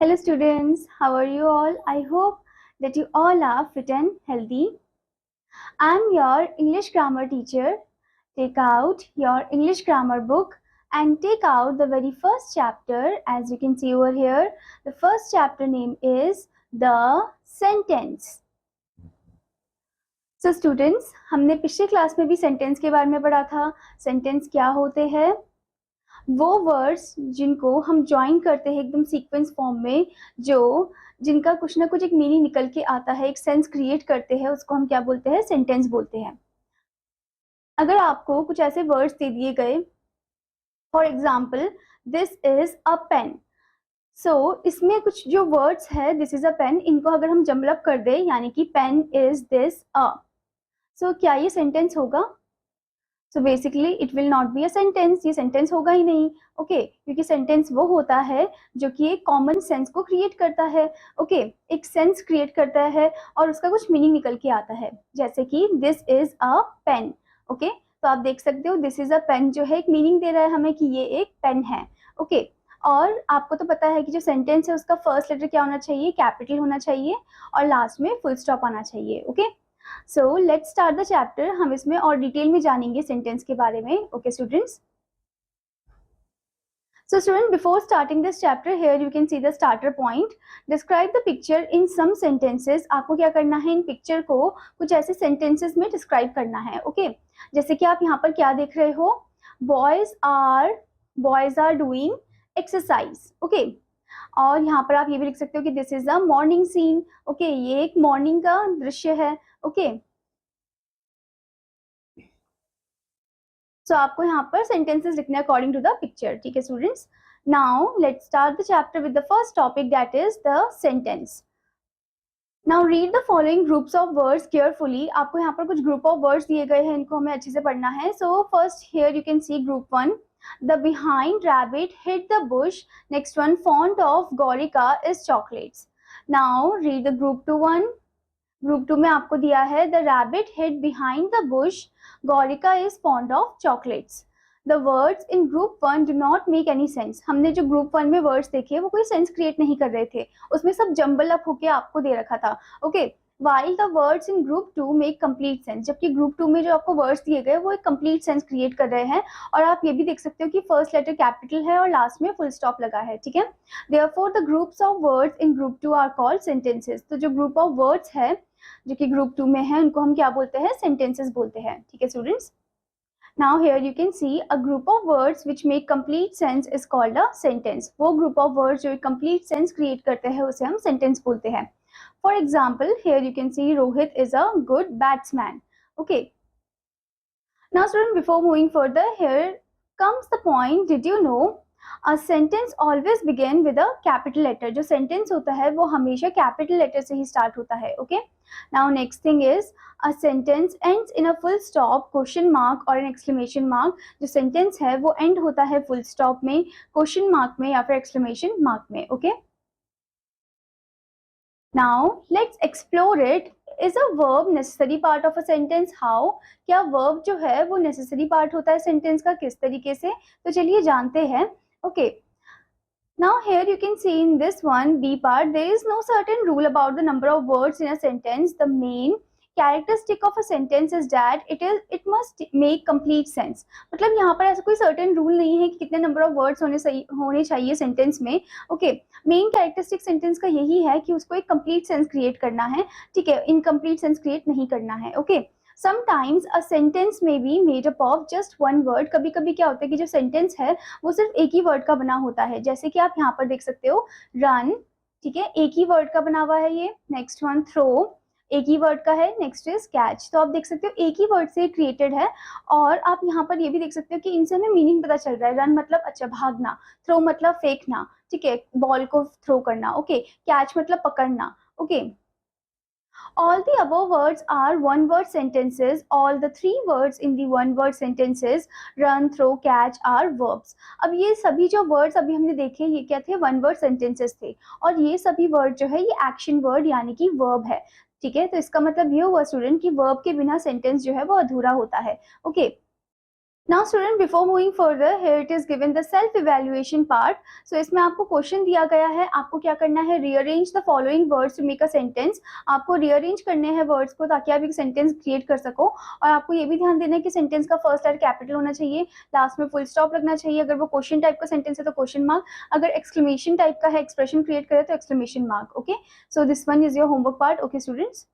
Hello students, how are you all? I hope that you all are fit and healthy. I am your English grammar teacher. Take out your English grammar book and take out the very first chapter. As you can see over here, the first chapter name is the sentence. So students, हमने पिछले class में भी sentence के बारे में पढ़ा था. Sentence क्या होते हैं? वो वर्ड्स जिनको हम ज्वाइन करते हैं एकदम सीक्वेंस फॉर्म में, जिनका कुछ ना कुछ एक मीनिंग निकल के आता है, एक सेंस क्रिएट करते हैं, उसको हम क्या बोलते हैं? सेंटेंस बोलते हैं. अगर आपको कुछ ऐसे वर्ड्स दे दिए गए, for example this is a pen. So इसमें कुछ जो वर्ड्स है, दिस इज अ पेन, इनको अगर हम जम्बल अप कर दे, यानी कि पेन इज दिस अ, सो क्या ये सेंटेंस होगा? So basically it will not be a sentence. ये सेंटेंस होगा ही नहीं. ओके क्योंकि सेंटेंस वो होता है जो कि एक कॉमन सेंस को क्रिएट करता है. ओके एक सेंस क्रिएट करता है और उसका कुछ मीनिंग निकल के आता है, जैसे कि this is a pen. Okay तो आप देख सकते हो दिस इज अ पेन जो है एक मीनिंग दे रहा है हमें कि ये एक पेन है. ओके और आपको तो पता है कि जो सेंटेंस है उसका फर्स्ट लेटर क्या होना चाहिए? कैपिटल होना चाहिए और लास्ट में फुल स्टॉप आना चाहिए. Okay so let's start the chapter. हम इसमें और डिटेल में जानेंगे सेंटेंस के बारे में. Okay students, so student, before starting this chapter, here you can see the starter point. Describe the picture in some sentences. आपको क्या करना है? इन पिक्चर को कुछ ऐसे sentences में describe करना है. ओके जैसे कि आप यहाँ पर क्या देख रहे हो? boys are doing exercise. Okay और यहाँ पर आप ये भी लिख सकते हो कि this is a morning scene. Okay ये एक मॉर्निंग का दृश्य है. ओके सो आपको यहाँ पर सेंटेंसेस लिखने अकॉर्डिंग टू द पिक्चर. ठीक है students, now let's start the chapter with the first topic, that is the sentence. Now read the following groups of words carefully. आपको यहाँ पर कुछ ग्रुप ऑफ वर्ड्स दिए गए हैं, इनको हमें अच्छे से पढ़ना है. So first here you can see group 1, the behind rabbit hit the bush. Next one, fond of Gaurika is chocolates. Now read the group 2 one. Group 2 में आपको दिया है the rabbit hid behind the bush, Gaurika is fond of chocolates. The words in group 1 do not make any sense. हमने जो group 1 में words देखे वो कोई सेंस क्रिएट नहीं कर रहे थे, उसमें सब जंबल अप होके आपको दे रखा था. Okay while the words in group 2 make complete sense. जबकि ग्रुप 2 में जो आपको वर्ड्स दिए गए वो एक कंप्लीट सेंस क्रिएट कर रहे हैं. और आप ये भी देख सकते हो कि फर्स्ट लेटर कैपिटल है और लास्ट में फुल स्टॉप लगा है. ठीक है, therefore the groups of words in group 2 are called sentences. तो जो ग्रुप ऑफ वर्ड्स है जो कि ग्रुप 2 में है, उनको हम क्या बोलते हैं? सेंटेंसेस बोलते हैं. ठीक है students, now here you can C a group of words which make complete sense is called a sentence. वो ग्रुप ऑफ वर्ड्स जो कंप्लीट सेंस क्रिएट करते हैं उसे हम सेंटेंस बोलते हैं. For example here you can C Rohit is a good batsman. Okay now student, before moving further, here comes the point. Did you know a sentence always begin with a capital letter. जो sentence होता है वो हमेशा capital letter से ही start होता है. Okay, now next thing is a sentence ends in a full stop, question mark or an exclamation mark. जो sentence है वो end होता है full stop में, question mark में या फिर exclamation mark में. Okay, now let's explore it. Is a verb necessary part of a sentence? How? क्या verb जो है वो necessary part होता है sentence का? किस तरीके से? तो चलिए जानते हैं. Okay, now here you can see in this one B part, there is no certain rule about the number of words in a sentence. The main characteristic of a sentence is that it must make complete sense. मतलब यहाँ पर ऐसा कोई certain rule नहीं है कि कितने number of words होने चाहिए sentence में. Okay, मेन कैरेक्टरिस्टिक सेंटेंस का यही है कि उसको एक कंप्लीट सेंस क्रिएट करना है. ठीक है, इनकम्प्लीट सेंस क्रिएट नहीं करना है. ओके समटाइम्स अ सेंटेंस में be made up of just one word. कभी कभी क्या होता है कि जो सेंटेंस है वो सिर्फ एक ही वर्ड का बना होता है, जैसे कि आप यहाँ पर देख सकते हो रन. ठीक है, एक ही वर्ड का बना हुआ है ये. नेक्स्ट वन थ्रो, एक ही वर्ड का है. Next is catch. तो आप देख सकते हो एक ही वर्ड से क्रिएटेड है. और आप यहाँ पर ये भी देख सकते हो कि इनसे हमें मीनिंग पता चल रहा है. रन मतलब अच्छा भागना, थ्रो मतलब फेंकना. ठीक है, बॉल को थ्रो करना. ओके कैच मतलब पकड़ना. Okay all the above words are one word sentences. All the three words in the one word sentences run, throw, catch are verbs. अब ये सभी जो words अभी हमने देखे ये क्या थे? one word sentences थे. और ये सभी word जो है ये action word यानी कि verb है. ठीक है, तो इसका मतलब ये हुआ स्टूडेंट कि verb के बिना sentence जो है वो अधूरा होता है. Okay Now student, before moving further, here it is given the self evaluation part. So इसमें आपको क्वेश्चन दिया गया है, आपको क्या करना है, rearrange the following words to make a sentence. आपको rearrange करने हैं वर्ड्स को ताकि आप एक सेंटेंस क्रिएट कर सको. और आपको ये भी ध्यान देना है कि सेंटेंस का फर्स्ट लेटर कैपिटल होना चाहिए, लास्ट में फुल स्टॉप लगना चाहिए. अगर वो क्वेश्चन टाइप का सेंटेंस है तो क्वेश्चन मार्क, अगर एक्सक्लेमेशन टाइप का है, एक्सप्रेशन क्रिएट करे तो exclamation mark. Okay, so this one is your homework part. Okay students.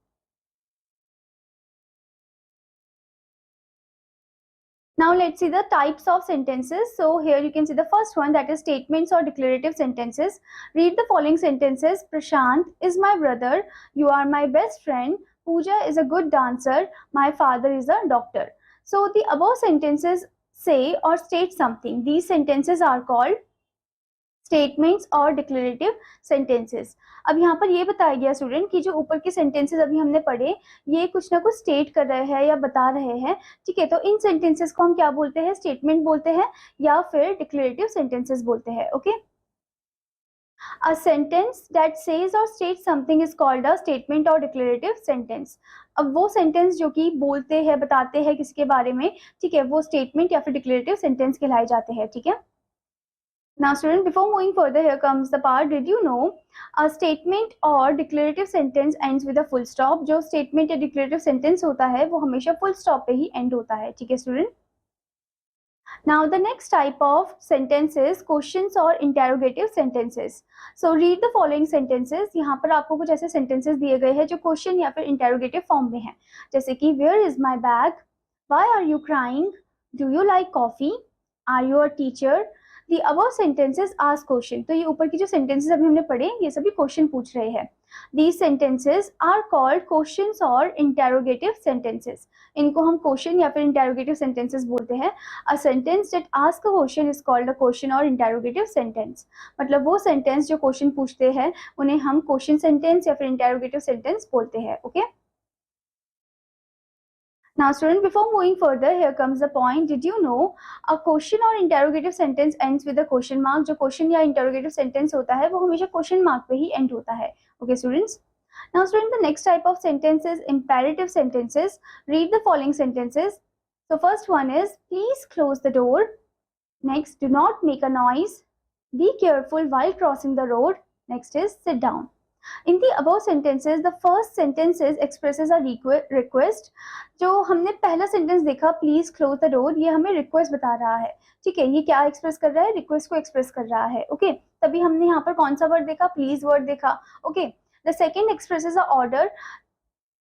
Now let's see the types of sentences. So here you can see the first one, that is statements or declarative sentences. Read the following sentences. Prashant is my brother. You are my best friend. Pooja is a good dancer. My father is a doctor. So the above sentences say or state something. These sentences are called statements और declarative sentences. अब यहाँ पर ये बताया गया student कि जो ऊपर के सेंटेंसेस अभी हमने पढ़े ये कुछ ना कुछ स्टेट कर रहे हैं या बता रहे हैं. ठीक है, तो इन सेंटेंसेस को हम क्या बोलते हैं, स्टेटमेंट बोलते हैं या फिर डिक्लेरेटिव सेंटेंसेस बोलते हैं. Okay, A sentence that says or states something is called a statement or declarative sentence. अब वो सेंटेंस जो कि बोलते हैं, बताते हैं किसके बारे में, ठीक है, वो स्टेटमेंट या फिर डिक्लेरेटिव सेंटेंस कहलाए जाते हैं. ठीक है. Now student, before moving further, here comes the part. Did you know a statement or declarative sentence ends with a full stop? जो statement या declarative sentence होता है वो हमेशा full stop पे ही end होता है. ठीक है student. Now the next type of sentence is questions or interrogative sentences. So read the following sentences. यहाँ पर आपको कुछ ऐसे sentences दिए गए हैं जो question या फिर interrogative form में हैं. जैसे कि where is my bag? Why are you crying? Do you like coffee? Are you a teacher? The above sentences ask question. तो ये ऊपर की जो sentences अभी हमने पढ़े ये सभी question पूछ रहे हैं. These sentences are called questions or interrogative sentences. इनको हम question या फिर interrogative sentences बोलते हैं. A sentence that asks a question is called a question or interrogative sentence. मतलब वो sentence जो question पूछते हैं उन्हें हम question sentence या फिर interrogative sentence बोलते हैं. Okay? Now student, before moving further, here comes the point. Did you know a question or interrogative sentence ends with a question mark? जो question या interrogative sentence होता है वो हमेशा question mark पे ही end होता है. Okay students. Now student, the next type of sentence is imperative sentences. Read the following sentences. So first one is please close the door. Next, do not make a noise. Be careful while crossing the road. Next is sit down. In the above sentences, the first sentences expresses a request. जो हमने पहला sentence देखा please close the door, ये हमें request बता रहा है. ठीक है, ये क्या एक्सप्रेस कर रहा है, रिक्वेस्ट को एक्सप्रेस कर रहा है. ओके, तभी हमने यहाँ पर कौन सा वर्ड देखा, प्लीज वर्ड देखा. Okay, the second expresses a order.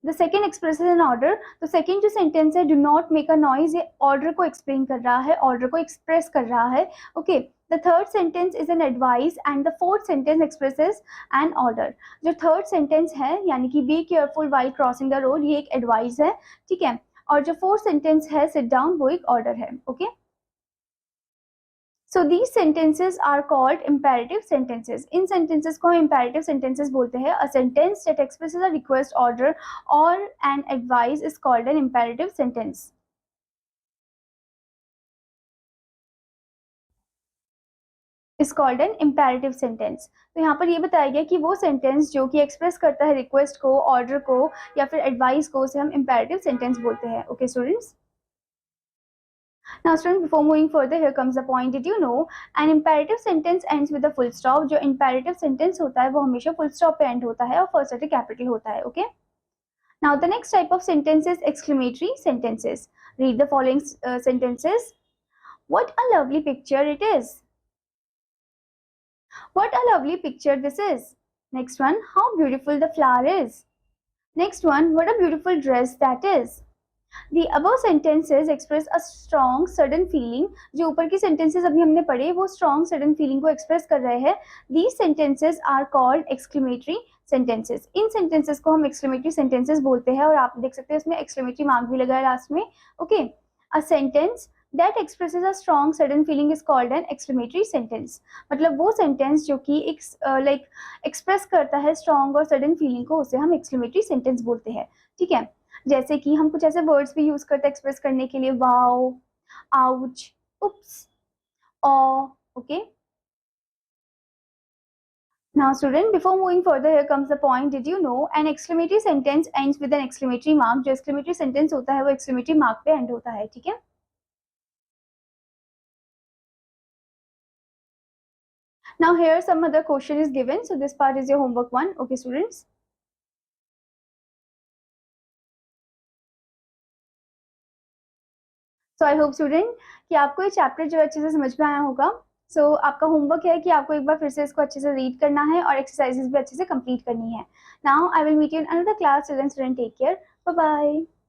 The second expresses an order. तो सेकेंड जो सेंटेंस है do not make a noise, ये ऑर्डर को एक्सप्लेन कर रहा है, ऑर्डर को एक्सप्रेस कर रहा है. Okay, the third sentence is an advice and the fourth sentence expresses an order. जो third sentence है यानी कि be careful while crossing the road, ये एक advice है. ठीक है, और जो fourth sentence है sit down, वो एक order है. Okay, so these sentences are called imperative sentences. In sentences को हम imperative sentences बोलते हैं. A sentence that expresses a request, order or an advice is called an imperative sentence. is called an imperative sentence. तो यहाँ पर ये बताया गया कि वो सेंटेंस जो कि एक्सप्रेस करता है रिक्वेस्ट को, ऑर्डर को या फिर एडवाइस को, उसे हम imperative sentence बोलते हैं. Okay students. Now students, before moving further, here comes the point. Did you know an imperative sentence ends with a full stop? जो imperative sentence होता है वो हमेशा full stop पे end होता है और first letter capital होता है. Okay. Now the next type of sentence is exclamatory sentences. Read the following sentences. What a lovely picture it is. What a lovely picture this is. Next one, how beautiful the flower is. Next one, what a beautiful dress that is. The above sentences express a strong sudden feeling. जो ऊपर की sentences अभी हमने पढ़े वो strong sudden feeling को express कर रहे हैं. These sentences are called exclamatory sentences. In sentences को हम exclamatory sentences बोलते हैं और आप देख सकते हैं इसमें exclamatory mark भी लगा है last में. Okay, a sentence that expresses a strong sudden feeling is called an exclamatory sentence. मतलब वो sentence जो कि like express करता है strong और sudden feeling को, उसे हम exclamatory sentence बोलते हैं. ठीक है, जैसे कि हम कुछ ऐसे वर्ड्स भी यूज करते हैं एक्सप्रेस करने के लिए, wow, ouch, oops, aw. Okay, now student, before moving further, here comes the point. Did you know an exclamatory sentence ends with an exclamatory mark? जो exclamatory sentence होता है वो exclamatory mark पे end होता है. ठीक है, Now here some other question is given. So this part is your homework 1. Okay, students. So I hope student कि आपको ये चैप्टर जो अच्छे से समझ में आया होगा. So आपका होमवर्क है कि आपको एक बार फिर से इसको अच्छे से रीड करना है और एक्सरसाइजेस भी अच्छे से कंप्लीट करनी है. Now I will meet you in another class. Till then, student, take care. Bye bye.